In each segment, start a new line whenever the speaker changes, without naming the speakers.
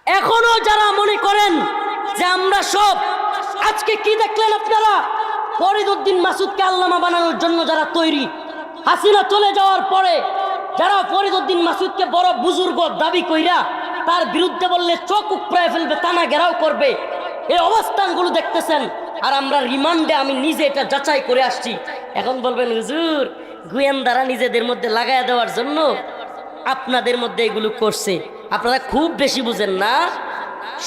এখনো যারা মনে করেন যে আমরা সব, আজকে কি দেখলেন আপনারা? ফরিদউদ্দিন মাসুদকে আল্লামা বানানোর জন্য যারা তৈরি, হাসিনা চলে যাওয়ার পরে যারা ফরিদউদ্দিন মাসুদকে বড় বুজুর্গ দাবি কইরা তার বিরুদ্ধে বললে চোখ উপড়ায় ফেলবে, টানা ঘেরাও করবে, এই অবস্থানগুলো দেখতেছেন। আর আমরা রিমান্ডে, আমি নিজে এটা যাচাই করে আসছি। এখন বলবেন হুজুর গোয়েন্দারা নিজেদের মধ্যে লাগাইয়া দেওয়ার জন্য আপনাদের মধ্যে এগুলো করছে। আপনারা খুব বেশি বুঝেন না।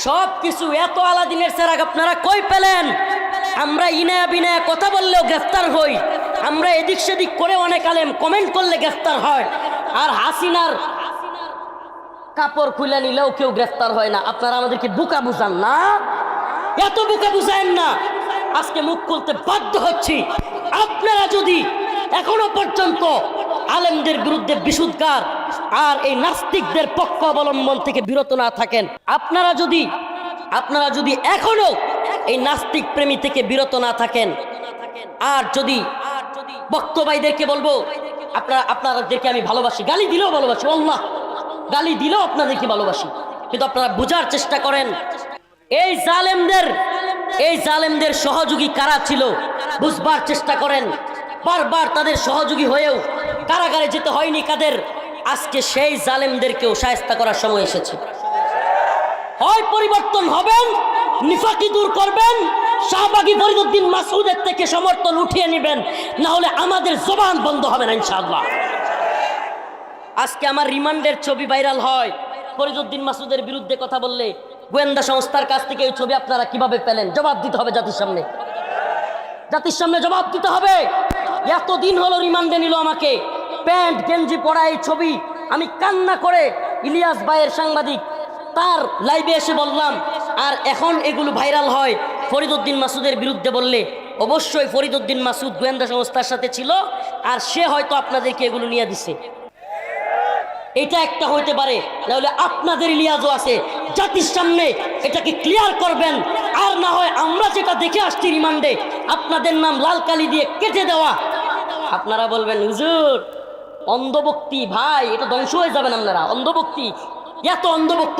সব কিছু এত আলাদিনের চেরাগ আপনারা কই পেলেন? আমরা ইনায়া বিনায়া কথা বললেও গ্রেফতার হই, আমরা এদিক সেদিক করে অনেক আলেম কমেন্ট করলে গ্রেফতার হয়, আর হাসিনার কাপড় খুলে নিলেও কেউ গ্রেফতার হয় না। আপনারা আমাদেরকে বোকা বুঝান না, এত বোকা বুঝায়েন না। আজকে মুখ খুলতে বাধ্য হচ্ছি। আপনারা যদি এখনো পর্যন্ত আলেমদের বিরুদ্ধে বিশুদ্ধার আর এই নাস্তিকদের পক্ষ অবলম্বন থেকে বিরত না থাকেন, আপনারা যদি এখনো এই নাস্তিক প্রেমী থেকে বিরত না থাকেন, আর যদি বক্তব্যদেরকে বলবো আপনাদেরকে আমি ভালোবাসি, গালি দিলেও ভালোবাসি, আল্লাহ গালি দিলেও আপনাদেরকে ভালোবাসি, কিন্তু আপনারা বোঝার চেষ্টা করেন এই জালেমদের সহযোগী কারা ছিল, বুঝবার চেষ্টা করেন। বারবার তাদের সহযোগী হয়েও কারাগারে যেতে হয়নি কাদের। আজকে সেই জালেমদেরকেও শায়েস্তা করার সময় এসেছে। হয় পরিবর্তন হবেন, নিফাকি দূর করবেন, শাহবাগী ফরিদউদ্দিন মাসউদের থেকে সমর্থন উঠিয়ে নেবেন, না হলে আমাদের জবান বন্ধ হবে না ইনশাআল্লাহ। আজকে আমার রিমান্ডের ছবি ভাইরাল হয়, ফরিদউদ্দিন মাসউদের বিরুদ্ধে কথা বললে গোয়েন্দা সংস্থার কাছ থেকে এই ছবি আপনারা কিভাবে পেলেন? জবাব দিতে হবে জাতির সামনে জবাব দিতে হবে। এতদিন হলো রিমান্ডে নিল আমাকে, প্যান্ট গেঞ্জি পরা এই ছবি আমি কান্না করে ইলিয়াস ভাইয়ের সাংবাদিক তার লাইভে এসে বললাম, আর এখন এগুলো ভাইরাল হয় ফরিদউদ্দিন মাসুদের বিরুদ্ধে বললে অবশ্যই ফরিদউদ্দিন মাসুদ গোয়েন্দা সংস্থার সাথে ছিল, আর সে হয়তো আপনাদেরকে এগুলো নিয়ে দিছে। এটা একটা হইতে পারে, তাহলে আপনাদের লিয়াজও আছে, জাতির সামনে এটাকে ক্লিয়ার করবেন। আর না হয় আমরা যেটা দেখে আসছি রিমান্ডে, আপনাদের নাম লাল কালি দিয়ে কেটে দেওয়া, আপনারা বলবেন হুজুর অন্ধভক্তি, ভাই এটা ধ্বংস হয়ে যাবেন আপনারা। অন্ধভক্তি, এত অন্ধভক্ত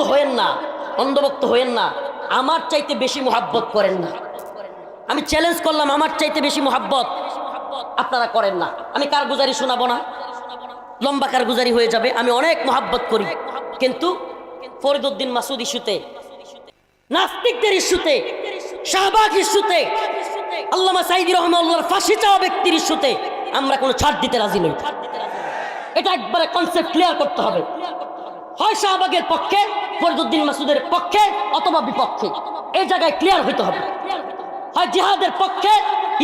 হয়েন না, আমার চাইতে বেশি মোহাব্বত করেন না। আমি চ্যালেঞ্জ করলাম, আমার চাইতে বেশি মোহাব্বত আপনারা করেন না। আমি কারগুজারি শোনাবো না, লম্বা কারগুজারি হয়ে যাবে। আমি অনেক মোহাব্বত করি, কিন্তু ফরিদউদ্দিন মাসুদ ইস্যুতে, নাস্তিকদের ইস্যুতে, শাহবাগ ইস্যুতে, আল্লামা সাঈদী রহমাতুল্লাহর ফাঁসি চাওয়া ব্যক্তির ইস্যুতে আমরা কোনো ছাড় দিতে রাজি নই। এটা একবারে কনসেপ্ট ক্লিয়ার করতে হবে। হয় শাহবাগের পক্ষে, ফরিদউদ্দিন মাসুদের পক্ষে অথবা বিপক্ষে, এই জায়গায় ক্লিয়ার হইতে হবে। হয় জিহাদের পক্ষে,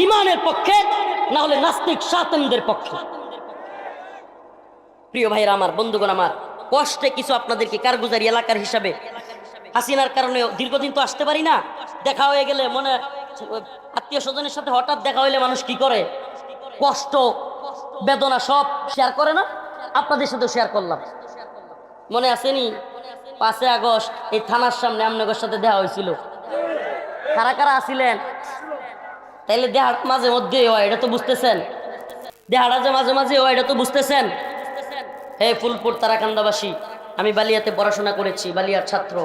ইমানের পক্ষে, না হলে নাস্তিক শাতেমদের পক্ষে। প্রিয় ভাইরা আমার, বন্ধুগণ আমার, কষ্টে কিছু আপনাদেরকে কারগুজারি এলাকার হিসাবে, হাসিনার কারণে দীর্ঘদিন তো আসতে পারি না, দেখা হয়ে গেলে মনে আত্মীয় স্বজনের সাথে হঠাৎ দেখা হইলে মানুষ কি করে, কষ্ট বেদনা সব শেয়ার করে না? আপনাদের সাথেও শেয়ার করলাম। মনে আসেনি 5 আগস্ট এই থানার সামনে আমনগর সাথে দেখা হয়েছিল? কারা কারা আসিলেন? তাইলে দেহার মাঝে মধ্যে হয়, এটা তো বুঝতেছেন? দেহাটা যে মাঝে মাঝে হয়, এটা তো বুঝতেছেন? হে ফুলপুর তারাকান্দাবাসী, আমি বালিয়াতে পড়াশোনা করেছি, বালিয়ার ছাত্র।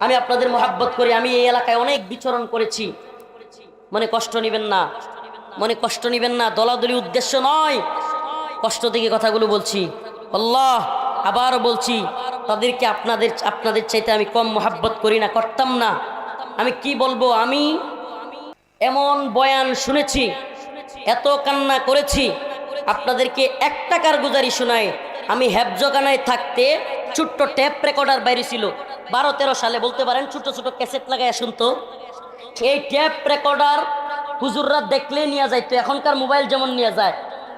আমি আপনাদের মহাব্বত করি, আমি এই এলাকায় অনেক বিচরণ করেছি। মনে কষ্ট নিবেন না, দলাদলি উদ্দেশ্য নয়, কষ্ট থেকে কথাগুলো বলছি। আল্লাহ, আবারও বলছি, তাদেরকে আপনাদের চাইতে আমি কম মহাব্বত করি না, করতাম না। আমি কি বলবো, আমি এমন বয়ান শুনেছি, এত কান্না করেছি, আপনাদেরকে একটা কারগুজারি শোনাই। আমি হেফজখানায় থাকতে ছোট্ট টেপ রেকর্ডার বাইরে ছিল, 12-13 সালে বলতে পারেন, ছোট ছোট ক্যাসেট লাগায় শুনতো। এই টেপ রেকর্ডার হুজুররা দেখলে নিয়ে যাইতো, এখনকার মোবাইল যেমন নিয়ে যায়।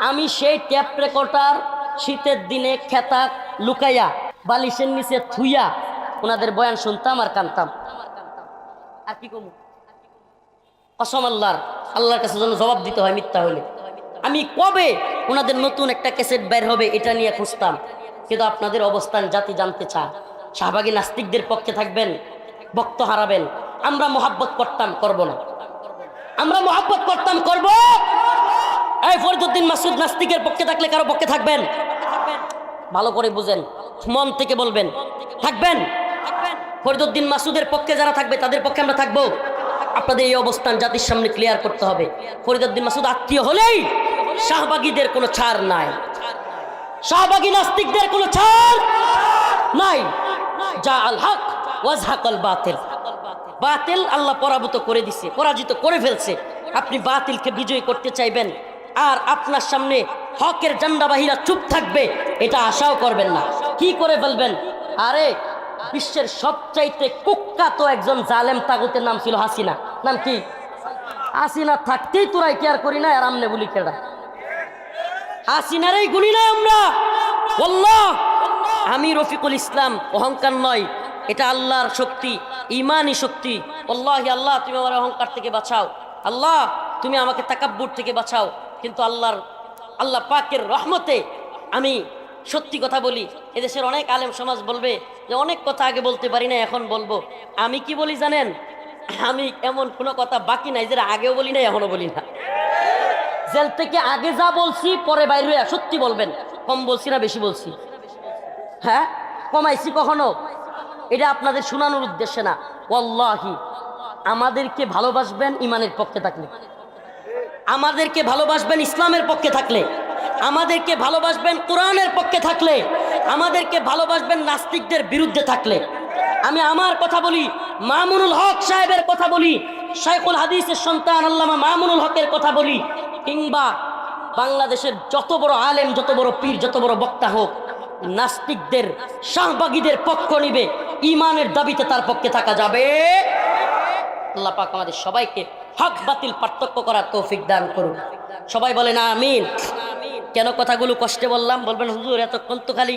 আমি সেই টেপ রেকর্ডার শীতের দিনে খেতা লুকাইয়া বালিশের নিচে থুইয়া ওনাদের বয়ান শুনতাম আর কানতাম। আর কি কমু, কসম আল্লাহর কাছে যেন জবাব দিতে হয় মিথ্যা হলে। আমি কবে ওনাদের নতুন একটা ক্যাসেট বের হবে এটা নিয়ে খুঁজতাম, কিন্তু আপনাদের অবস্থান জাতি জানতে চায়। শাহবাগী নাস্তিকদের পক্ষে থাকবেন, বক্ত হারাবেন। আমরা মোহাব্বত করতাম, করব না। আমরা মোহাব্বত করতাম, করব। এই ফরিদউদ্দিন মাসুদ নাস্তিকের পক্ষে থাকলে কারো পক্ষে থাকবেন? ভালো করে বুঝেন, মন থেকে বলবেন থাকবেন। ফরিদউদ্দিন মাসুদের পক্ষে যারা থাকবে তাদের পক্ষে আমরা থাকবো। আপনাদের এই অবস্থান জাতির সামনে ক্লিয়ার করতে হবে। ফরিদউদ্দিন মাসুদ আত্মীয় হলেই শাহবাগীদের কোনো ছাড় নাই, শাহবাগী নাস্তিকদের কোনো ছাড় নাই। যা আল হক ওয়াজহাকাল বাতিল, বাতিল আল্লাহ পরাজিত করে ফেলছে। আপনি বাতিলকে বিজয়ী করতে চাইবেন আর আপনার সামনে হকের জান্ডাবাহীরা চুপ থাকবে, এটা আশাও করবেন না। কি করে ফেলবেন? আরে বিশ্বের সবচাইতে কুখ্যাত একজন জালেম তাগুতের নাম ছিল হাসিনা। নাম কি? হাসিনা থাকতেই তোরাই কেয়ার করি না, আর আমনে বলি কেডা? হাসিনারই গুনি না আমরা। আল্লাহ, আমি রফিকুল ইসলাম, অহংকার নয়, এটা আল্লাহর শক্তি, ইমানি শক্তি। আল্লাহি আল্লাহ তুমি আমার অহংকার থেকে বাঁচাও, আল্লাহ তুমি আমাকে তাকাব্বুর থেকে বাঁচাও। কিন্তু আল্লাহ পাকের রহমতে আমি সত্যি কথা বলি। এদেশের অনেক আলেম সমাজ বলবে যে অনেক কথা আগে বলতে পারি না, এখন বলবো। আমি কি বলি জানেন? আমি এমন কোনো কথা বাকি নাই যেটা আগেও বলি না, এখনো বলি না। জেল থেকে আগে যা বলছি পরে বাইরে হইয়া সত্যি বলবেন। কম বলছি না বেশি বলছি? হ্যাঁ, কমাইছি কখনো? এটা আপনাদের শোনানোর উদ্দেশ্যে না। ওয়াল্লাহি আমাদেরকে ভালোবাসবেন ইমানের পক্ষে থাকলে, আমাদেরকে ভালোবাসবেন ইসলামের পক্ষে থাকলে, আমাদেরকে ভালোবাসবেন কোরআনের পক্ষে থাকলে, আমাদেরকে ভালোবাসবেন নাস্তিকদের বিরুদ্ধে থাকলে। আমি আমার কথা বলি, মামুনুল হক সাহেবের কথা বলি, শাইখুল হাদিসের সন্তান আল্লামা মামুনুল হকের কথা বলি, কিংবা বাংলাদেশের যত বড় আলেম, যত বড় পীর, যত বড় বক্তা হোক, নাস্তিকদের শাহবাগীদের পক্ষ নিবে, ইমানের দাবিতে তার পক্ষে থাকা যাবে। আল্লাহ পাক আমাদের সবাইকে হক বাতিল পার্থক্য করার তৌফিক দান করুন। সবাই বলেন আমিন। কেন কথাগুলো কষ্টে বললাম? বলবেন হুজুর এতক্ষণ তো খালি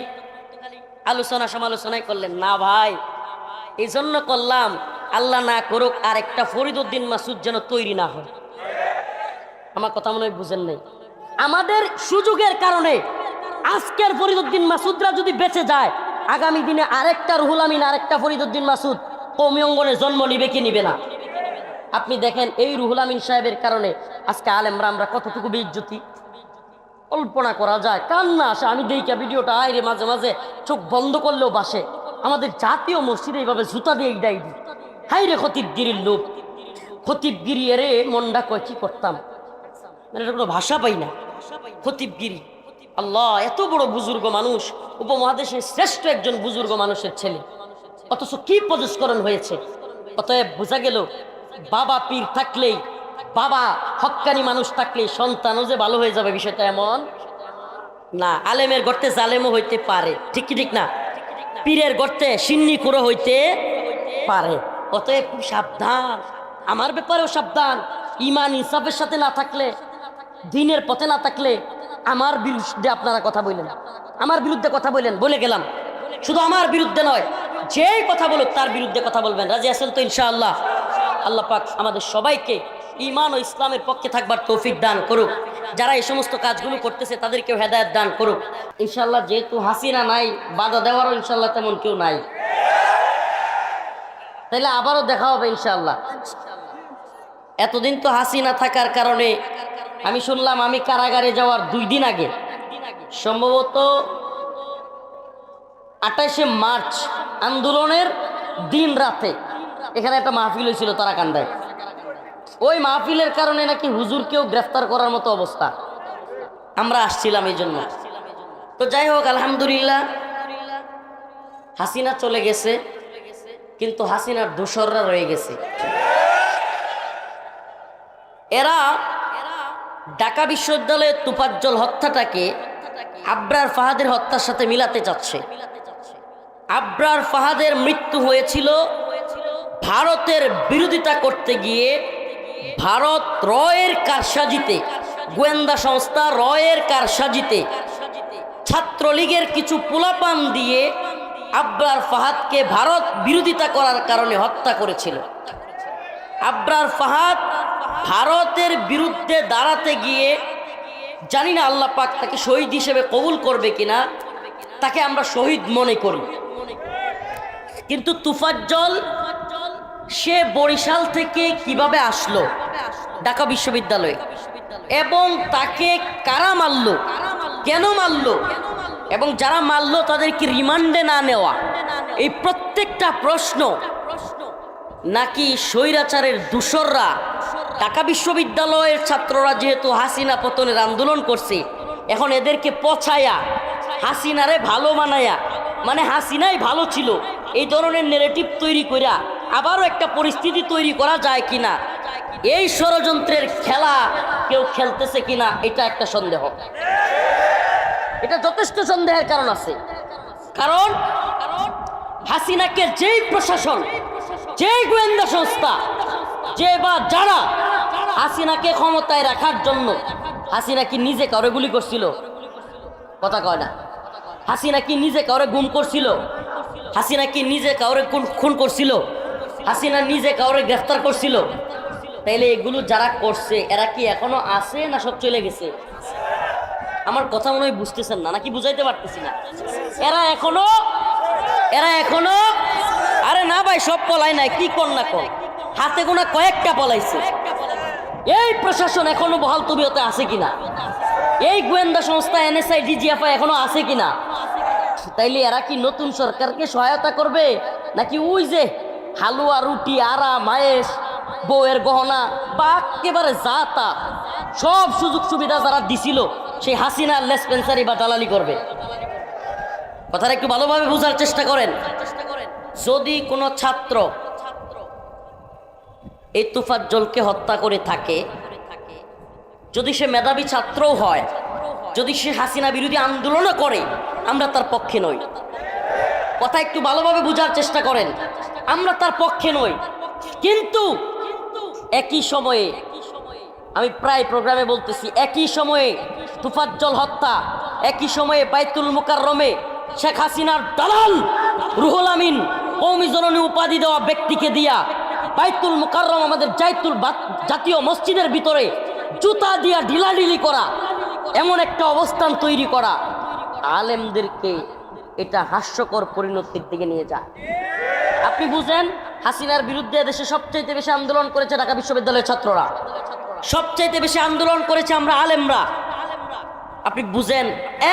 আলোচনা সমালোচনাই করলেন। না ভাই, এই জন্য করলাম, আল্লাহ না করুক আর একটা ফরিদউদ্দিন মাসুদ যেন তৈরি না হয়। আমার কথা মনে হয় বুঝেন নাই। আমাদের সুযোগের কারণে আজকের ফরিদউদ্দিন মাসুদরা যদি বেঁচে যায়, আগামী দিনে আরেকটা রুহুল আমিন, আরেকটা ফরিদউদ্দিন মাসুদ কওমি অঙ্গনে জন্ম নিবে কি নিবে না? আপনি দেখেন এই রুহুল আমিন সাহেবের কারণে আজকে আলেমরা আমরা কতটুকু বেইজ্জতি, কল্পনা করা যায়। কান্না আসে। আমি দেখি ভিডিওটা আইরে মাঝে মাঝে চোখ বন্ধ করলেও বাসে। আমাদের জাতীয় মসজিদে এইভাবে জুতা দিয়ে ইডাই দিই। হাই রে খতিবগিরির লোক, খতিবগিরি এরে মন্ডা কয় কি করতাম, মানে এটা কোনো ভাষা পাই না। খতিবগিরি, আল্লাহ এত বড় বুজুর্গ মানুষ, উপমহাদেশের শ্রেষ্ঠ একজন বুজুর্গ মানুষের ছেলে, অথচ কি পদস্করণ হয়েছে। অতএব বোঝা গেল বাবা পীর থাকলেই, বাবা হক্কানি মানুষ থাকলেই সন্তানও যে ভালো হয়ে যাবে, বিষয়টা এমন না। আলেমের গর্তে জালেমও হইতে পারে, ঠিক কি ঠিক না? পীরের গর্তে সিন্নি কুড়ো হইতে পারে। অতএব খুব সাবধান, আমার ব্যাপারেও সাবধান। ইমান ইনসাফের সাথে না থাকলে, দিনের পথে না থাকলে আমার বিরুদ্ধে আপনারা কথা বললেন, আমার বিরুদ্ধে কথা বললেন, বলে গেলাম। শুধু আমার বিরুদ্ধে নয়, যেই কথা বলুক তার বিরুদ্ধে কথা বলবেন। রাজি আছেন তো ইনশাআল্লাহ? আল্লাহ পাক আমাদের সবাইকে ঈমান ও ইসলামের পক্ষে থাকবার তৌফিক দান করুক। যারা এই সমস্ত কাজগুলো করতেছে তাদেরকেও হেদায়েত দান করুক ইনশাআল্লাহ। যেহেতু হাসিনা নাই, বাধা দেওয়ারও ইনশাআল্লাহ তেমন কেউ নাই, তাইলে আবারও দেখা হবে ইনশাআল্লাহ। এতদিন তো হাসিনা থাকার কারণে আমি শুনলাম, আমি কারাগারে যাওয়ার 2 দিন আগে, সম্ভবত 28শে মার্চ আন্দোলনের দিন রাতে এখানে একটা মাহফিল হয়েছিল তারাকান্দায়। ওই মাহফিলের কারণে নাকি হুজুরকেও গ্রেফতার করার মতো অবস্থা। আমরা আসছিলাম এই জন্য। তো যাই হোক, আলহামদুলিল্লাহ হাসিনা চলে গেছে, কিন্তু হাসিনার দোসররা রয়ে গেছে। এরা ঢাকা বিশ্ববিদ্যালয়ের তোফাজ্জল হত্যাটাকে আবরার ফাহাদের হত্যার সাথে মিলাতে চাচ্ছে। আবরার ফাহাদের মৃত্যু হয়েছিল ভারতের বিরোধিতা করতে গিয়ে, ভারত রয়ের কারসাজিতে, গোয়েন্দা সংস্থা রয়ের কারসাজিতে ছাত্রলীগের কিছু পোলাপান দিয়ে আবরার ফাহাদকে ভারত বিরোধিতা করার কারণে হত্যা করেছিল। আবরার ফাহাদ ভারতের বিরুদ্ধে দাঁড়াতে গিয়ে, জানি না আল্লাহ পাক তাকে শহীদ হিসেবে কবুল করবে কিনা, তাকে আমরা শহীদ মনে করি। কিন্তু তোফাজ্জল সে বরিশাল থেকে কিভাবে আসলো ঢাকা বিশ্ববিদ্যালয়ে, এবং তাকে কারা মারল, কেন মারল, এবং যারা মারল তাদেরকে রিমান্ডে না নেওয়া, এই প্রত্যেকটা প্রশ্ন নাকি স্বৈরাচারের দূষররা ঢাকা বিশ্ববিদ্যালয়ের ছাত্ররা যেহেতু হাসিনা পতনের আন্দোলন করছে, এখন এদেরকে পছায়া হাসিনারে ভালো মানায়া, মানে হাসিনাই ভালো ছিল, এই ধরনের নেগেটিভ তৈরি করা আবারও একটা পরিস্থিতি তৈরি করা যায় কিনা, এই ষড়যন্ত্রের খেলা কেউ খেলতেছে কিনা, এটা একটা সন্দেহ। এটা যথেষ্ট সন্দেহের কারণ আছে। কারণ হাসিনাকে যেই প্রশাসন, যেই গোয়েন্দা সংস্থা, যে বা যারা হাসিনাকে ক্ষমতায় রাখার জন্য, হাসিনা কি নিজে কাউরে গুলি করছিল? কথা কয় না। হাসিনা কি নিজে কাউরে গুম করছিল? হাসিনা কি নিজে কাউরে খুন করছিল? হাসিনা নিজে কাউরে গ্রেফতার করছিল? তাইলে এগুলো যারা করছে এরা কি এখনো আছে না সব চলে গেছে? আমার কথা মনে হয় বুঝতেছেন না, নাকি বুঝাইতে পারতেছি না? এরা এখনো আরে না ভাই, সব পলাই নাই, কি কর না কর, হাতে গোনা কয়েকটা পলাইছে। এই প্রশাসন এখনো বহাল তবিয়তে আছে কিনা? এই গোয়েন্দা সংস্থা NSI DGFI এখনো আছে কিনা? তাইলে এরা কি নতুন সরকারকে সহায়তা করবে, নাকি ওই যে হালুয়া, রুটি, আরা, মায়েশ, বউয়ের গহনা বা একেবারে যা তা সব সুযোগ সুবিধা যারা দিছিল সেই হাসিনার লেসপেন্সারি বা দালালি করবে? কথাটা একটু ভালোভাবে বোঝার চেষ্টা করেন। যদি কোনো ছাত্র এই তোফাজ্জলকে হত্যা করে থাকে, যদি সে মেধাবী ছাত্রও হয়, যদি সে হাসিনা বিরোধী আন্দোলনও করে, আমরা তার পক্ষে নই। কথা একটু ভালোভাবে বোঝার চেষ্টা করেন। আমরা তার পক্ষে নই, কিন্তু একই সময়ে আমি প্রায় প্রোগ্রামে বলতেছি, একই সময়ে তোফাজ্জল হত্যা, একই সময়ে বাইতুল মুকাররমে শেখ হাসিনার দালাল রুহুল আমিন কওমি জননী উপাধি দেওয়া ব্যক্তিকে দিয়া বাইতুল মুকাররম, আমাদের জাতীয় মসজিদের ভিতরে জুতা দিয়া ঢিলাঢিলি করা, এমন একটা অবস্থান তৈরি করা, আলেমদেরকে এটা হাস্যকর পরিণতির দিকে নিয়ে যায়। আপনি বুঝেন, হাসিনার বিরুদ্ধে দেশে সবচাইতে বেশি আন্দোলন করেছে ঢাকা বিশ্ববিদ্যালয়ের ছাত্ররা, সবচাইতে বেশি আন্দোলন করেছে আমরা আলেমরা। আপনি বুঝেন,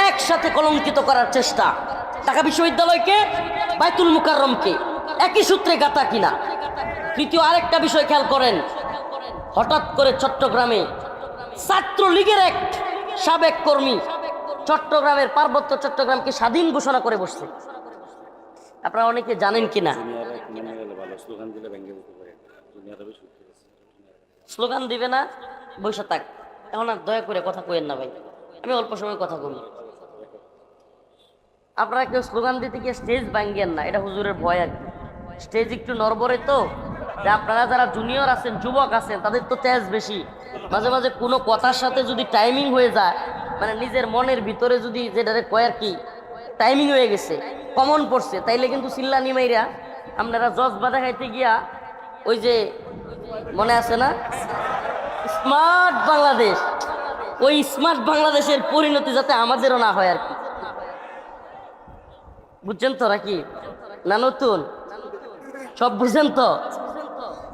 একসাথে কলঙ্কিত করার চেষ্টা, ঢাকা বিশ্ববিদ্যালয়কে, বাইতুল মুকাররমকে একই সূত্রে গাঁথা কিনা। তৃতীয় আরেকটা বিষয় খেয়াল করেন, হঠাৎ করে চট্টগ্রামে ছাত্রলীগের এক সাবেক কর্মী চট্টগ্রামের পার্বত্য চট্টগ্রামকে স্বাধীন ঘোষণা করে বসছে। আপনারা অনেকে জানেন কিনা? স্লোগান দিবে না, বসে থাক। এখন আর দয়া করে কথা কইেন না ভাই, আমি অল্প সময় কথা বলি। আপনারা কেউ স্লোগান দিতে গিয়ে স্টেজ ভাঙ্গেন না, এটা হুজুরের ভয় আর কি। স্টেজ একটু নড়বড়ে তো, যে আপনারা যারা জুনিয়র আছেন, যুবক আছেন, তাদের তো তেজ বেশি। মাঝে মাঝে কোনো কথার সাথে যদি টাইমিং হয়ে যায়, মানে নিজের মনের ভিতরে যদি যেটা কয় আর কি টাইমিং হয়ে গেছে, কমন পড়ছে, তাইলে কিন্তু চিল্লানি মাইরা আপনারা জজ বাধা খাইতে গিয়া ওই যে মনে আছে না স্মার্ট বাংলাদেশ, ওই স্মার্ট বাংলাদেশের পরিণতি যাতে আমাদেরও না হয় আর কি। বুঝছেন তো নাকি? না নতুন সব বুঝেন তো?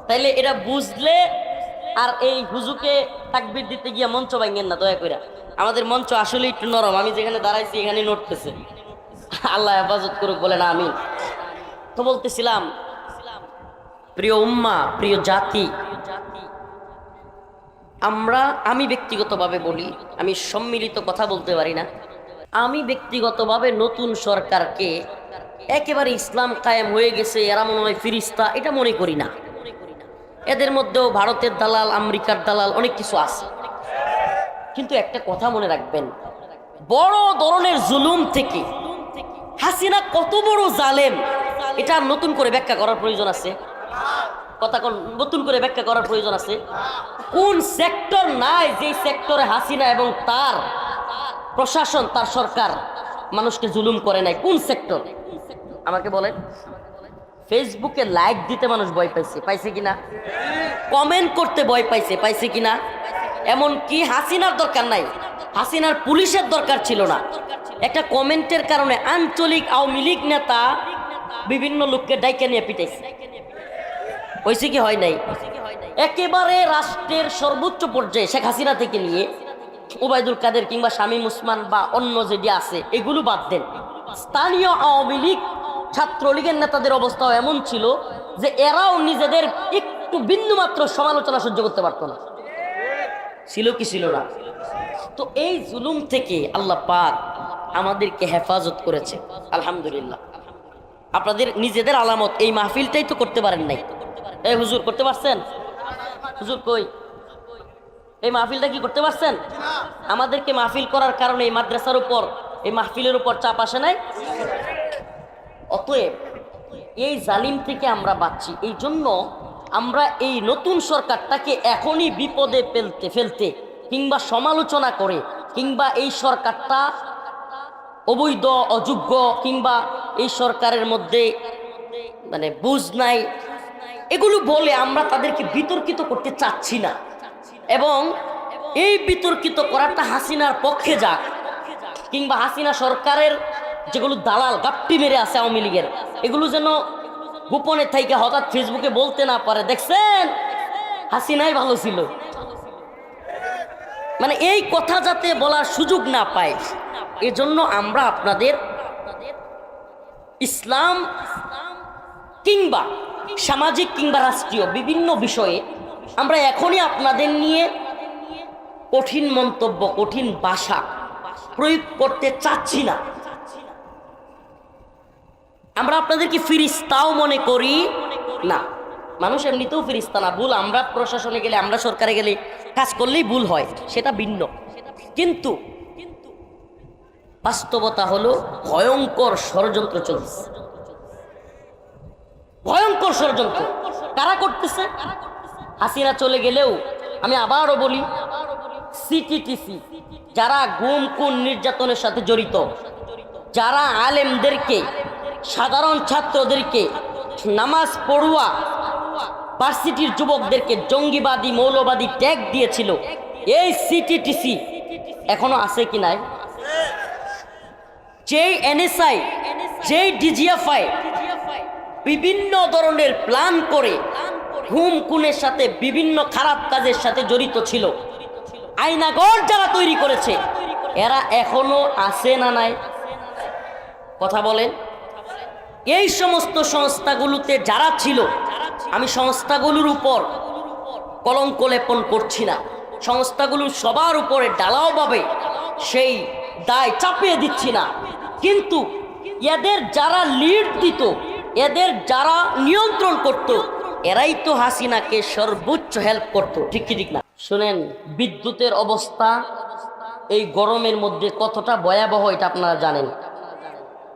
তাইলে এটা বুঝলে আর এই হুজুকে তাকবীর দিতে গিয়া মঞ্চ ভাঙেন না দয়া করে। আমাদের মঞ্চ আসলে একটু নরম, আমি যেখানে দাঁড়াইছি এখানে নড়তেছে। আল্লাহ হেফাজত করুক, বলেন আমিন। তো বলতেছিলাম, প্রিয় উম্মা, প্রিয় জাতি, আমি ব্যক্তিগতভাবে বলি, আমি সম্মিলিত কথা বলতে পারি না, আমি ব্যক্তিগতভাবে নতুন সরকারকে একেবারে ইসলাম কায়েম হয়ে গেছে, এরা মনে হয় ফিরিস্তা, এটা মনে করি না। এদের মধ্যেও ভারতের দালাল, আমেরিকার দালাল, অনেক কিছু আছে। কিন্তু একটা কথা মনে রাখবেন, বড় ধরনের জুলুম থেকে হাসিনা কত বড় জালেম, এটা নতুন করে ব্যাখ্যা করার প্রয়োজন আছে? কথা নতুন করে ব্যাখ্যা করার প্রয়োজন আছে? কোন সেক্টর নাই যে সেক্টরে হাসিনা এবং তার প্রশাসন, তার সরকার মানুষকে জুলুম করে নাই? কোন সেক্টর আমাকে বলেন? ফেসবুকে লাইক দিতে মানুষ ভয় পাইছে কিনা? কমেন্ট করতে ভয় পাইছে কিনা? এমন কি হাসিনার দরকার নাই, হাসিনার পুলিশের দরকার ছিল না। একটা কমেন্টের কারণে আঞ্চলিক আওয়ামী লীগ নেতা বিভিন্ন লোককে ডাইকে নিয়ে পিটাইছে। হয়েছে কি হয় নাই? একেবারে রাষ্ট্রের সর্বোচ্চ পর্যায়ে শেখ হাসিনা থেকে নিয়ে ওবায়দুল কাদের কিংবা শামীম ওসমান বা অন্য যেটি আছে এগুলো বাদ দেন, স্থানীয় আওয়ামী লীগ ছাত্রলীগের নেতাদের অবস্থাও এমন ছিল যে এরাও নিজেদের একটু বিন্দুমাত্র সমালোচনা সহ্য করতে পারতো না। ছিল কি ছিল না? তো এই জুলুম থেকে আল্লাহ পাক আমাদেরকে হেফাজত করেছে, আলহামদুলিল্লাহ। আপনাদের নিজেদের আলামত এই মাহফিলটাই তো করতে পারেন নাই। এই হুজুর করতে পারছেন? হুজুর কই? এই মাহফিলটা কি করতে পারছেন? আমাদেরকে মাহফিল করার কারণে এই মাদ্রাসার উপর, এই মাহফিলের উপর চাপ আসে নাই। অতএব এই জালিম থেকে আমরা বাঁচছি। এই জন্য আমরা এই নতুন সরকারটাকে এখনই বিপদে ফেলতে কিংবা সমালোচনা করে কিংবা এই সরকারটা অবৈধ, অযোগ্য, কিংবা এই সরকারের মধ্যে মানে বুঝ নাই, এগুলো বলে আমরা তাদেরকে বিতর্কিত করতে চাচ্ছি না। এবং এই বিতর্কিত করাটা হাসিনার পক্ষে যাক, কিংবা হাসিনা সরকারের যেগুলো দালাল গাপ্পি মেরে আছে আওয়ামী লীগের, এগুলো যেন গোপনে থাইকে হঠাৎ ফেসবুকে বলতে না পারে, দেখছেন হাসিনাই ভালো ছিল, মানে এই কথা যাতে বলার সুযোগ না পায়, এজন্য আমরা আপনাদের ইসলাম কিংবা সামাজিক কিংবা রাষ্ট্রীয় বিভিন্ন বিষয়ে আমরা এখনই আপনাদের নিয়ে কঠিন মন্তব্য, কঠিন ভাষা প্রয়োগ করতে চাচ্ছি না। আমরা আপনাদেরকে ফিরিস্তাও মনে করি না। মানুষ এমনিতেও ফিরিস্তা না, ভুল আমরা প্রশাসনে গেলে, আমরা সরকারে গেলে কাজ করলেই ভুল হয়, সেটা ভিন্ন। কিন্তু বাস্তবতা হলো ভয়ঙ্কর ষড়যন্ত্র চলছে, ভয়ঙ্কর ষড়যন্ত্র। কারা করতেছে? হাসিনা চলে গেলেও আমি আবারও বলি, সিটিটিসি যারা গুম খুন নির্যাতনের সাথে জড়িত, যারা আলেমদেরকে, সাধারণ ছাত্রদেরকে, নামাজ পড়ুয়া ভার্সিটির যুবকদেরকে জঙ্গিবাদী, মৌলবাদী ট্যাগ দিয়েছিল, এই সিটিটিসি এখনো আছে কি নাই? যেই এনএসআই, যেই ডিজিএফআই বিভিন্ন ধরনের প্ল্যান করে গুম খুনের সাথে বিভিন্ন খারাপ কাজের সাথে জড়িত ছিল, আয়নাঘর যারা তৈরি করেছে, এরা এখনো আছে না নাই? কথা বলেন। এই সমস্ত সংস্থাগুলোতে যারা ছিল, আমি সংস্থাগুলোর উপর কলঙ্ক লেপন করছি না, সংস্থাগুলোর সবার উপরে ঢালাওভাবে সেই দায় চাপিয়ে দিচ্ছি না, কিন্তু এদের যারা লিড দিত, এদের যারা নিয়ন্ত্রণ করত, এরাই তো হাসিনাকে সর্বোচ্চ হেল্প করত, ঠিক কি ঠিক না? শুনেন, বিদ্যুতের অবস্থা এই গরমের মধ্যে কতটা ভয়াবহ এটা আপনারা জানেন।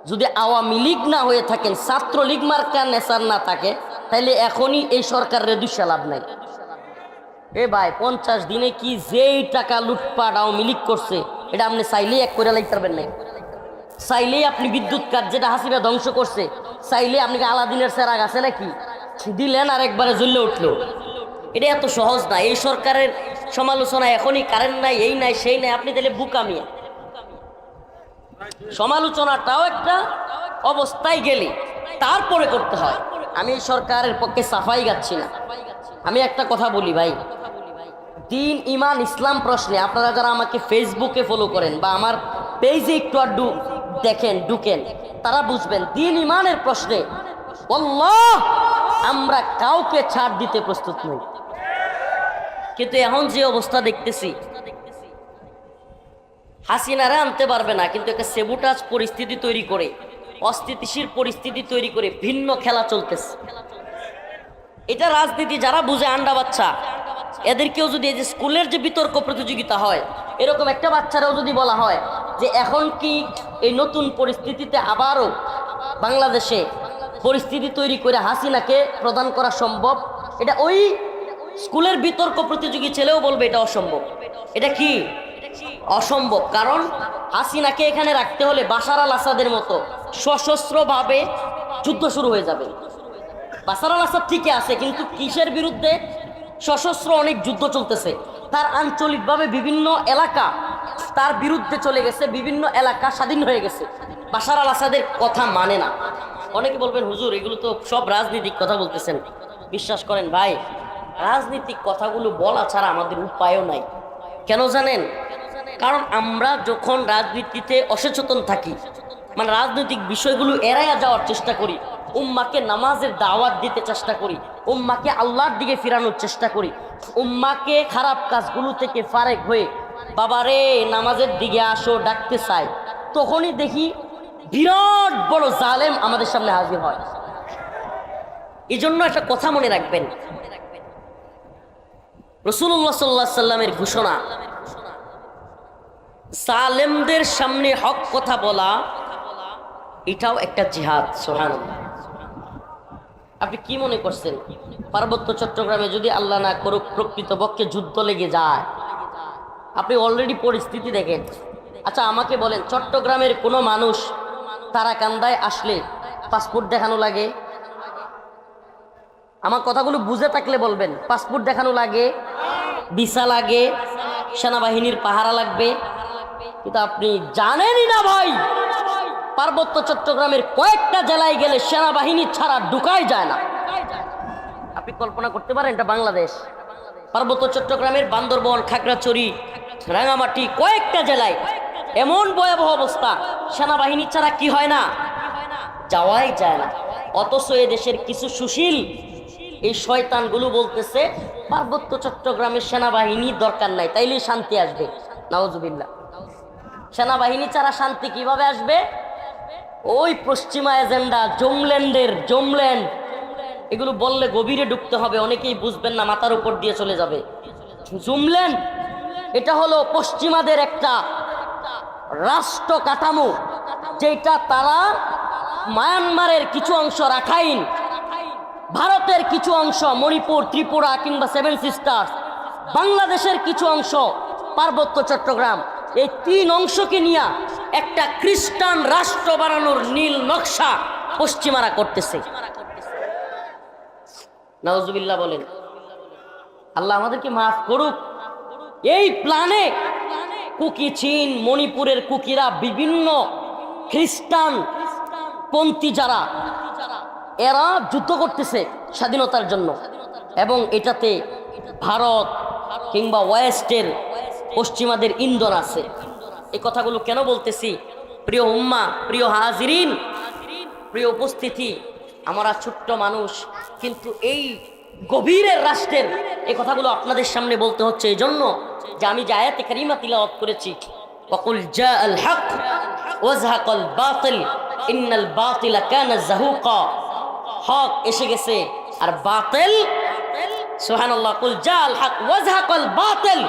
যদি আওয়ামী লীগ না হয়ে থাকেন, ছাত্রলীগ মার্কার নেশার না থাকে, তাহলে এখনই এই সরকারের দুঃসা লাভ নাই। এ ভাই 50 দিনে কি যেই টাকা লুটপাট আওয়ামী লীগ করছে, এটা আপনি চাইলেই এক করে লাগতে পারবেন না। চাইলেই আপনি বিদ্যুৎ কাট যেটা হাসিনা ধ্বংস করছে, চাইলে আপনি আলাদিনের চেরাগ আছে নাকি দিলেন আর একবারে জ্বললে উঠলো। এটা এত সহজ না। এই সরকারের সমালোচনা এখনই কারেন্ট নাই, এই নাই, সেই নাই, আপনি তাহলে বুকামিয়া। সমালোচনাটাও একটা অবস্থায় গেলে তারপরে করতে হয়। আমি এই সরকারের পক্ষে সাফাই গাচ্ছি না। আমি একটা কথা বলি ভাই, দিন ইমান ইসলাম প্রশ্নে আপনারা যারা আমাকে ফেসবুকে ফলো করেন বা আমার পেজে একটু আড্ডু দেখেন, ঢুকেন, তারা বুঝবেন দিন ইমানের প্রশ্নে আল্লাহ আমরা কাউকে ছাড় দিতে প্রস্তুত নই। কিন্তু এখন যে অবস্থা দেখতেছি, হাসিনারা আনতে পারবে না, কিন্তু একটা সেবুটাজ পরিস্থিতি তৈরি করে, অস্থিতিশীল পরিস্থিতি তৈরি করে ভিন্ন খেলা চলতেছে। এটা রাজনীতি যারা বুঝে, আন্ডা বাচ্চা, এদেরকেও যদি এই যে স্কুলের যে বিতর্ক প্রতিযোগিতা হয়, এরকম একটা বাচ্চারাও যদি বলা হয় যে এখন কি এই নতুন পরিস্থিতিতে আবারও বাংলাদেশে পরিস্থিতি তৈরি করে হাসিনাকে প্রদান করা সম্ভব, এটা ওই স্কুলের বিতর্ক প্রতিযোগী ছেলেও বলবে এটা অসম্ভব। এটা কি অসম্ভব? কারণ হাসিনাকে এখানে রাখতে হলে বাশার আল আসাদের মতো সশস্ত্রভাবে যুদ্ধ শুরু হয়ে যাবে। বাশার আল আসাদ ঠিকই আছে, কিন্তু কিসের বিরুদ্ধে? সশস্ত্র অনেক যুদ্ধ চলতেছে, তার আঞ্চলিকভাবে বিভিন্ন এলাকা তার বিরুদ্ধে চলে গেছে, বিভিন্ন এলাকা স্বাধীন হয়ে গেছে। বাশার আল আসাদের কথা মানে না। অনেকে বলবেন হুজুর এগুলো তো সব রাজনৈতিক কথা বলতেছেন। বিশ্বাস করেন ভাই, রাজনৈতিক কথাগুলো বলা ছাড়া আমাদের উপায়ও নাই। কেন জানেন? কারণ আমরা যখন রাজনীতিতে অসচেতন থাকি, মানে রাজনৈতিক বিষয়গুলো এড়াইয়া যাওয়ার চেষ্টা করি, উম্মাকে নামাজের দাওয়াত দিতে চেষ্টা করি, উম্মাকে আল্লাহর দিকে ফিরানোর চেষ্টা করি, উম্মাকে খারাপ কাজগুলো থেকে ফারেক হয়ে বাবারে নামাজের দিকে আসো ডাকতে চাই, তখনই দেখি বিরাট বড় জালেম আমাদের সামনে হাজির হয়। এই জন্য একটা কথা মনে রাখবেন, রাসূলুল্লাহ সাল্লাল্লাহু আলাইহি সাল্লামের ঘোষণা, জালেমদের সামনে হক কথা বলা এটাও একটা জিহাদ। সুবহানাল্লাহ। আপনি কি মনে করছেন পার্বত্য চট্টগ্রামে যদি আল্লাহ না করুক প্রকৃতপক্ষে যুদ্ধ লেগে যায়, আপনি অলরেডি পরিস্থিতি দেখেন। আচ্ছা আমাকে বলেন, চট্টগ্রামের কোনো মানুষ তারাকান্দায় আসলে পাসপোর্ট দেখানো লাগে? আমার কথাগুলো বুঝে থাকলে বলবেন। পাসপোর্ট দেখানো লাগে, ভিসা লাগে, সেনাবাহিনীর পাহারা লাগবে। কিন্তু আপনি জানেনই না ভাই, পার্বত্য চট্টগ্রামের কয়েকটা জেলায় গেলে সেনাবাহিনী ছাড়া ঢুকাই যায় না। আপনি কল্পনা করতে পারেন এটা বাংলাদেশ। পার্বত্য চট্টগ্রামের বান্দরবন, খাগড়াছড়ি, রাঙামাটি কয়েকটা জেলায় এমন ভয়াবহ অবস্থা, সেনাবাহিনী ছাড়া কি হয় না, যাওয়াই যায় না। অথচ এ দেশের কিছু সুশীল এই শয়তানগুলো বলতেছে পার্বত্য চট্টগ্রামের সেনাবাহিনী দরকার নাই, তাইলেই শান্তি আসবে। নাউজুবিল্লাহ। সেনাবাহিনী ছাড়া শান্তি কিভাবে আসবে? ওই পশ্চিমা এজেন্ডা, জমল্যান্ড এগুলো বললে গভীরে ঢুকতে হবে, অনেকেই বুঝবেন না, মাথার উপর দিয়ে চলে যাবে। জুমল্যান্ড এটা হলো পশ্চিমাদের একটা রাষ্ট্র কাঠামো, যেটা তারা মায়ানমারের কিছু অংশ রাখাইন, ভারতের কিছু অংশ মণিপুর, ত্রিপুরা কিংবা সেভেন সিস্টার্স, বাংলাদেশের কিছু অংশ পার্বত্য চট্টগ্রাম, এই তিন অংশকে নিয়ে একটা খ্রিস্টান রাষ্ট্র বানানোর নীল নকশা পশ্চিমারা করতেছে। নাউজুবিল্লাহ বলেন। আল্লাহ আমাদেরকে মাফ করুক। এই প্ল্যানে কুকি চীন, মণিপুরের কুকিরা, বিভিন্ন খ্রিস্টান পন্থী যারা, এরা যুদ্ধ করতেছে স্বাধীনতার জন্য, এবং এটাতে ভারত কিংবা ওয়েস্টের পশ্চিমাদের ইন্ধন আছে। এই কথাগুলো কেন বলতেছি? প্রিয় উম্মা, প্রিয় হাজিরিন, প্রিয় উপস্থিতি, আমরা ছোট্ট মানুষ, কিন্তু এই গভীরের রাষ্ট্রের এই কথাগুলো আপনাদের সামনে বলতে হচ্ছে এই জন্য যে আমি যে আয়াতে কারিমা তিলাওয়াত করেছি, ওয়াকুল জাআল হক ওয়াজহাকাল বাতিল ইন্নাল বাতিলা কানা যাহুকা, হক এসে গেছে আর বাতিল, সুবহানাল্লাহ, কুল জাআল হক ওয়াজহাকাল বাতিল,